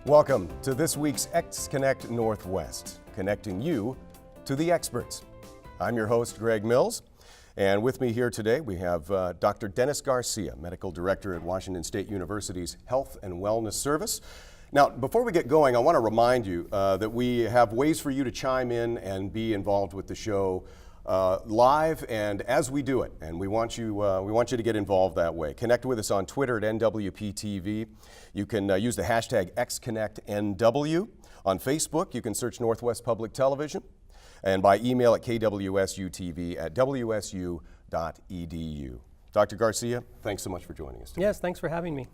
Welcome to this week's xConnect Northwest, connecting you to the experts. I'm your host, Greg Mills, and with me here today we have Dr. Dennis Garcia, Medical Director at Washington State University's Health and Wellness Service. Now, before we get going, I want to remind you that we have ways for you to chime in and be involved with the show live and as we do it, and we want you to get involved that way. Connect with us on Twitter at NWPTV. You can use the hashtag xConnectNW. On Facebook, you can search Northwest Public Television, and by email at kwsutv@wsu.edu. Dr. Garcia, thanks so much for joining us today. Yes, thanks for having me.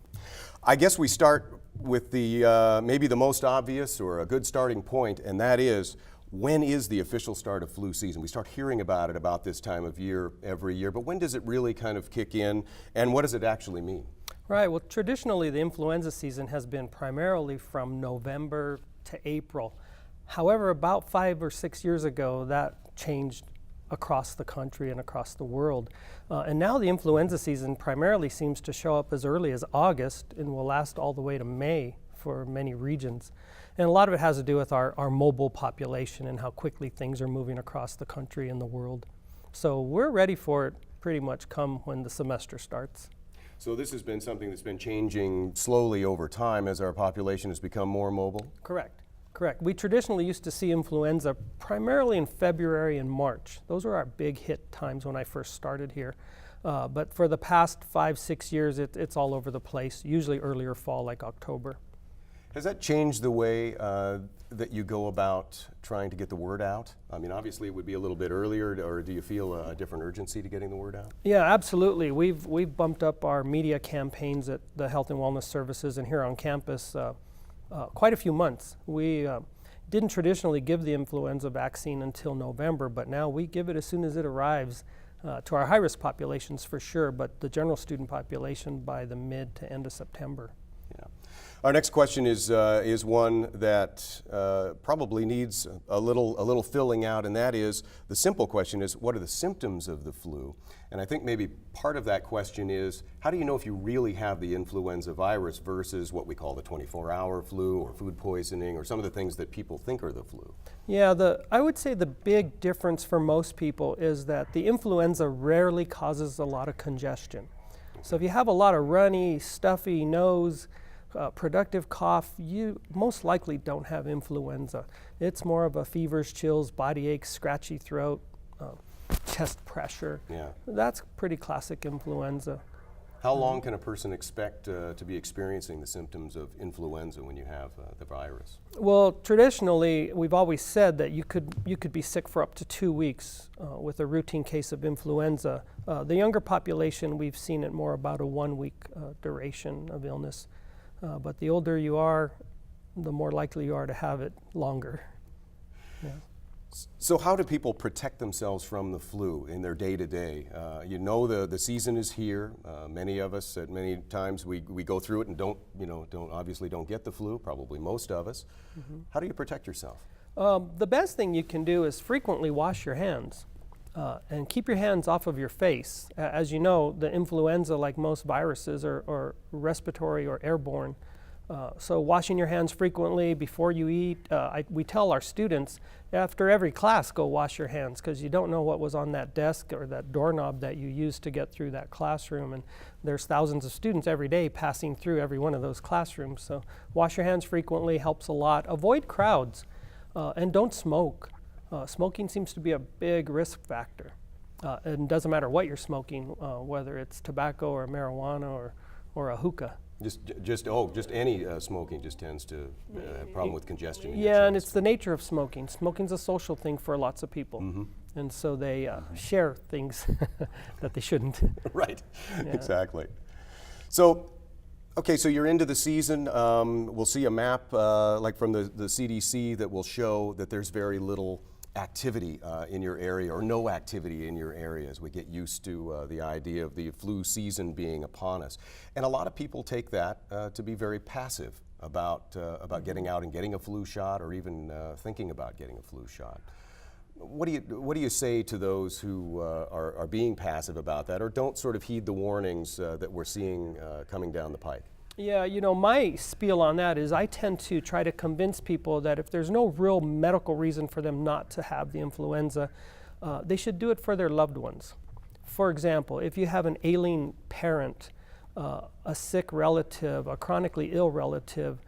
I guess we start with the maybe the most obvious or a good starting point, and that is, when is the official start of flu season? We start hearing about it about this time of year every year, but when does it really kind of kick in, and what does it actually mean? Right, well, traditionally the influenza season has been primarily from November to April. However, about 5 or 6 years ago, that changed across the country and across the world. And now the influenza season primarily seems to show up as early as August and will last all the way to May for many regions. And a lot of it has to do with our mobile population and how quickly things are moving across the country and the world. So we're ready for it pretty much come when the semester starts. So this has been something that's been changing slowly over time as our population has become more mobile? Correct. We traditionally used to see influenza primarily in February and March. Those were our big hit times when I first started here. But for the past 5-6 years, it's all over the place, usually earlier fall like October. Has that changed the way that you go about trying to get the word out? I mean, obviously it would be a little bit earlier, or do you feel a different urgency to getting the word out? Yeah, absolutely. We've bumped up our media campaigns at the Health and Wellness Services and here on campus quite a few months. We didn't traditionally give the influenza vaccine until November, but now we give it as soon as it arrives to our high-risk populations for sure, but the general student population by the mid to end of September. Yeah. Our next question is one that probably needs a little filling out, and that is, the simple question is, what are the symptoms of the flu? And I think maybe part of that question is, how do you know if you really have the influenza virus versus what we call the 24-hour flu or food poisoning or some of the things that people think are the flu? Yeah, I would say the big difference for most people is that the influenza rarely causes a lot of congestion. So if you have a lot of runny, stuffy nose, productive cough, you most likely don't have influenza. It's more of a fevers, chills, body aches, scratchy throat, chest pressure. Yeah. That's pretty classic influenza. How long can a person expect to be experiencing the symptoms of influenza when you have the virus? Well, traditionally, we've always said that you could be sick for up to 2 weeks with a routine case of influenza. The younger population, we've seen it more about a 1-week duration of illness. But the older you are, the more likely you are to have it longer. Yeah. So how do people protect themselves from the flu in their day-to-day? You know the season is here. Many of us at many times we go through it and don't get the flu, probably most of us. Mm-hmm. How do you protect yourself? The best thing you can do is frequently wash your hands and keep your hands off of your face. As you know, the influenza, like most viruses, are respiratory or airborne. So washing your hands frequently before you eat. We tell our students after every class, go wash your hands, because you don't know what was on that desk or that doorknob that you used to get through that classroom. And there's thousands of students every day passing through every one of those classrooms. So wash your hands frequently helps a lot. Avoid crowds and don't smoke. Smoking seems to be a big risk factor. And it doesn't matter what you're smoking, whether it's tobacco or marijuana or a hookah. Just any smoking just tends to have a problem with congestion. Yeah, and it's the nature of smoking. Smoking's a social thing for lots of people. Mm-hmm. And so they share things that they shouldn't. Right, yeah. Exactly. So, okay, so you're into the season. We'll see a map like from the CDC that will show that there's very little activity in your area, or no activity in your area, as we get used to the idea of the flu season being upon us. And a lot of people take that to be very passive about getting out and getting a flu shot, or even thinking about getting a flu shot. What do you say to those who are being passive about that, or don't sort of heed the warnings that we're seeing coming down the pike? Yeah, my spiel on that is I tend to try to convince people that if there's no real medical reason for them not to have the influenza, they should do it for their loved ones. For example, if you have an ailing parent, a sick relative, a chronically ill relative,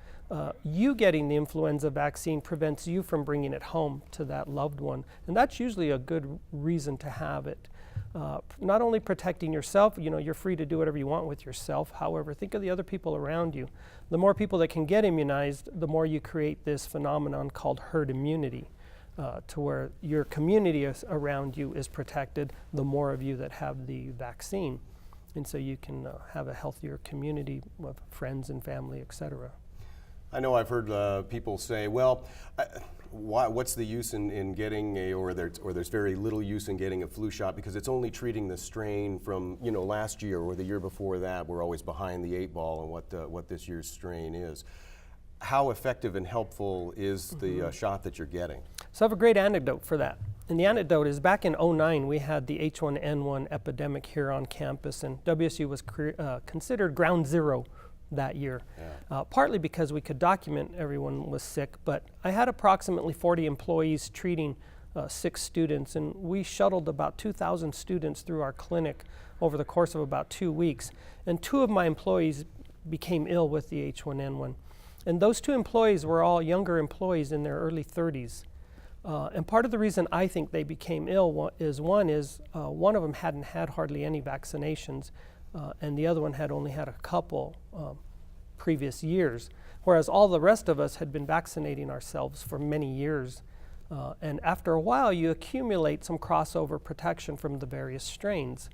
you getting the influenza vaccine prevents you from bringing it home to that loved one. And that's usually a good reason to have it. Not only protecting yourself, you're free to do whatever you want with yourself. However, think of the other people around you. The more people that can get immunized, the more you create this phenomenon called herd immunity, to where your community around you is protected, the more of you that have the vaccine. And so you can have a healthier community of friends and family, etc. I know I've heard people say, well, what's the use in getting or there's very little use in getting a flu shot because it's only treating the strain from last year or the year before that. We're always behind the 8 ball on what this year's strain is. How effective and helpful is the shot that you're getting? So I have a great anecdote for that. And the anecdote is back in 2009, we had the H1N1 epidemic here on campus, and WSU was considered ground zero that year, partly because we could document everyone was sick, but I had approximately 40 employees treating sick students, and we shuttled about 2,000 students through our clinic over the course of about 2 weeks, and 2 of my employees became ill with the H1N1. And those 2 employees were all younger employees in their early 30s. And part of the reason I think they became ill is one of them hadn't had hardly any vaccinations, and the other one had only had a couple previous years, whereas all the rest of us had been vaccinating ourselves for many years. And after a while, you accumulate some crossover protection from the various strains.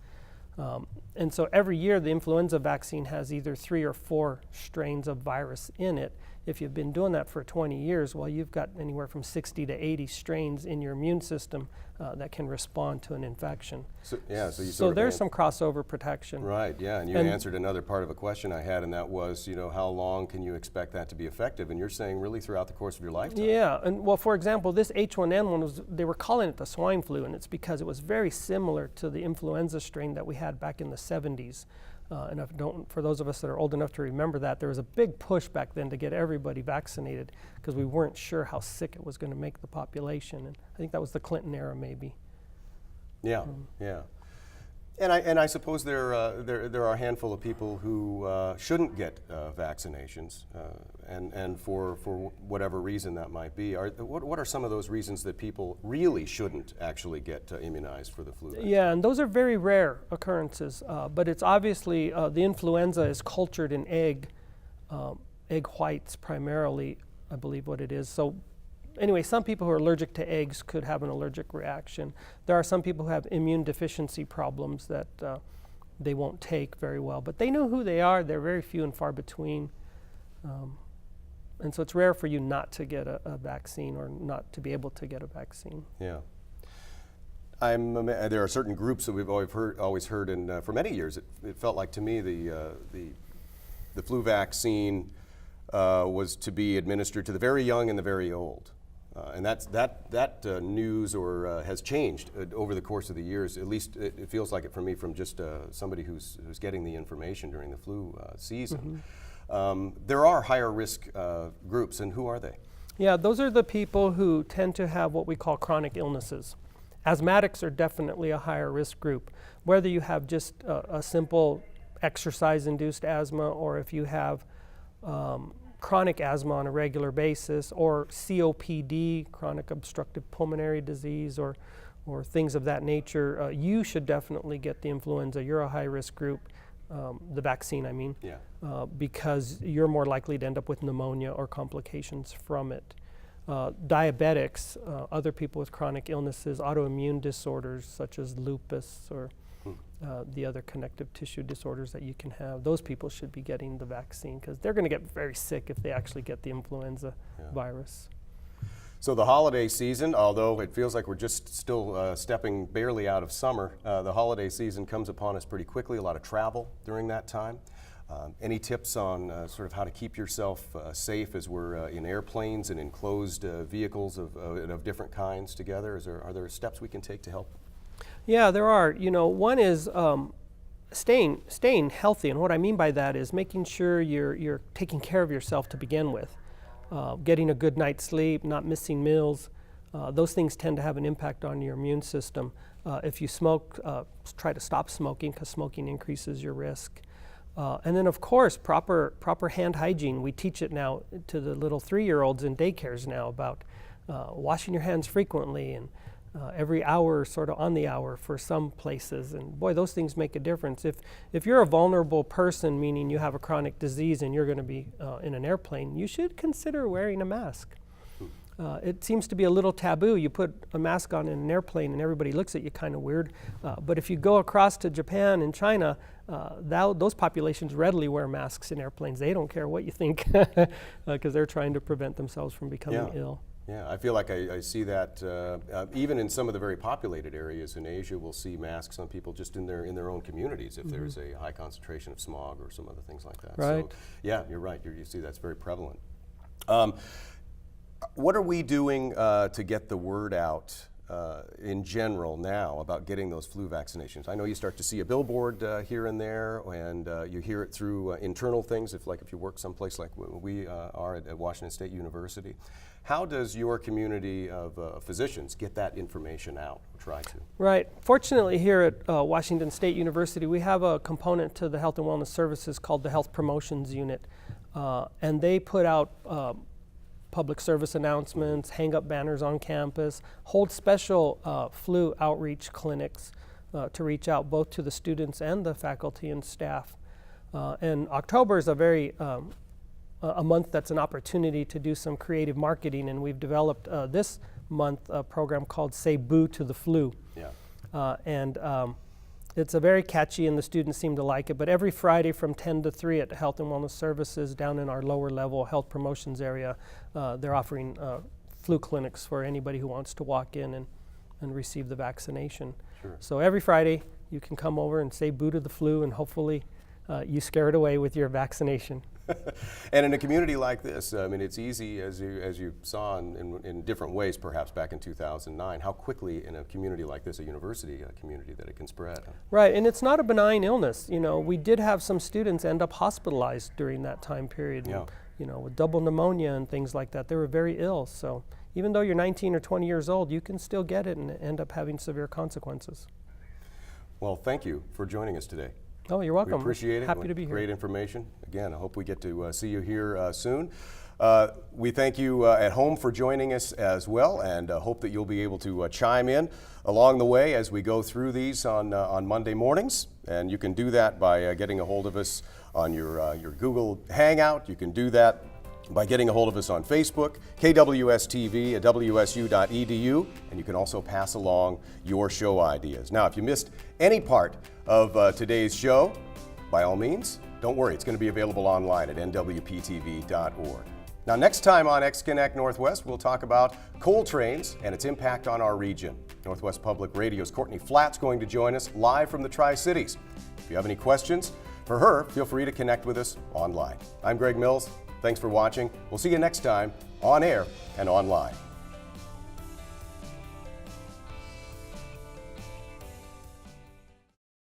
And so every year, the influenza vaccine has either 3 or 4 strains of virus in it. If you've been doing that for 20 years, well, you've got anywhere from 60 to 80 strains in your immune system that can respond to an infection. So there's some crossover protection. Right, yeah, and you answered another part of a question I had, and that was, how long can you expect that to be effective? And you're saying really throughout the course of your lifetime. Yeah, and well, for example, this H1N1 they were calling it the swine flu, and it's because it was very similar to the influenza strain that we had back in the 70s. And for those of us that are old enough to remember that, there was a big push back then to get everybody vaccinated because we weren't sure how sick it was going to make the population. And I think that was the Clinton era, maybe. Yeah, yeah. And I suppose there are a handful of people who shouldn't get vaccinations, and for whatever reason that might be. What are some of those reasons that people really shouldn't actually get immunized for the flu vaccine? Yeah, and those are very rare occurrences, but it's obviously the influenza is cultured in egg whites primarily, I believe what it is. So anyway, some people who are allergic to eggs could have an allergic reaction. There are some people who have immune deficiency problems that they won't take very well, but they know who they are. They're very few and far between. And so it's rare for you not to get a vaccine or not to be able to get a vaccine. Yeah. There are certain groups that we've always heard, and for many years it felt like to me the flu vaccine was to be administered to the very young and the very old. And that news has changed over the course of the years. At least it feels like it for me from just somebody who's getting the information during the flu season. There are higher risk groups, and who are they? Yeah, those are the people who tend to have what we call chronic illnesses. Asthmatics are definitely a higher risk group. Whether you have just a simple exercise-induced asthma, or if you have chronic asthma on a regular basis, or COPD, chronic obstructive pulmonary disease, or things of that nature, you should definitely get the influenza. You're a high-risk group, the vaccine, I mean, because you're more likely to end up with pneumonia or complications from it. Diabetics, other people with chronic illnesses, autoimmune disorders such as lupus or the other connective tissue disorders that you can have, those people should be getting the vaccine because they're going to get very sick if they actually get the influenza virus. So the holiday season, although it feels like we're just still stepping barely out of summer, the holiday season comes upon us pretty quickly, a lot of travel during that time. Any tips on sort of how to keep yourself safe as we're in airplanes and enclosed vehicles of different kinds together? Are there steps we can take to help? Yeah, there are. One is staying healthy, and what I mean by that is making sure you're taking care of yourself to begin with, getting a good night's sleep, not missing meals. Those things tend to have an impact on your immune system. If you smoke, try to stop smoking, because smoking increases your risk. And then, of course, proper hand hygiene. We teach it now to the little 3-year-olds in daycares now about washing your hands frequently and every hour, sort of on the hour for some places. And boy, those things make a difference. If you're a vulnerable person, meaning you have a chronic disease and you're going to be in an airplane, you should consider wearing a mask. It seems to be a little taboo. You put a mask on in an airplane and everybody looks at you kind of weird. But if you go across to Japan and China, those populations readily wear masks in airplanes. They don't care what you think, because they're trying to prevent themselves from becoming ill. Yeah, I feel like I see that even in some of the very populated areas in Asia. We'll see masks on people just in their own communities if there's a high concentration of smog or some other things like that. Right. So, yeah, you're right. You see that's very prevalent. What are we doing to get the word out in general now about getting those flu vaccinations? I know you start to see a billboard here and there, and you hear it through internal things, if you work someplace like we are at Washington State University. How does your community of physicians get that information out, or try to? Right. Fortunately, here at Washington State University, we have a component to the Health and Wellness Services called the Health Promotions Unit, and they put out public service announcements, hang up banners on campus, hold special flu outreach clinics to reach out both to the students and the faculty and staff. And October is a month that's an opportunity to do some creative marketing, and we've developed this month a program called Say Boo to the Flu. Yeah. And it's a very catchy, and the students seem to like it. But every Friday from 10 to 3 at Health and Wellness Services down in our lower level health promotions area, they're offering flu clinics for anybody who wants to walk in and receive the vaccination. Sure. So every Friday you can come over and say boo to the flu, and hopefully you scare it away with your vaccination. And in a community like this, I mean, it's easy, as you saw in different ways, perhaps back in 2009, how quickly in a community like this, a university community, that it can spread. Right, and it's not a benign illness. You know, we did have some students end up hospitalized during that time period. Yeah. And, you know, with double pneumonia and things like that. They were very ill. So even though you're 19 or 20 years old, you can still get it and end up having severe consequences. Well, thank you for joining us today. Oh, you're welcome. We appreciate it. Happy to be here. Great information. Again, I hope we get to see you here soon. We thank you at home for joining us as well, and hope that you'll be able to chime in along the way as we go through these on Monday mornings. And you can do that by getting a hold of us on your Google Hangout. You can do that by getting a hold of us on Facebook, KWS-TV at wsu.edu, and you can also pass along your show ideas. Now, if you missed any part of today's show, by all means, don't worry, it's going to be available online at nwptv.org. Now, next time on xConnect Northwest, we'll talk about coal trains and its impact on our region. Northwest Public Radio's Courtney Flatt's going to join us live from the Tri-Cities. If you have any questions for her, feel free to connect with us online. I'm Greg Mills. Thanks for watching. We'll see you next time on air and online.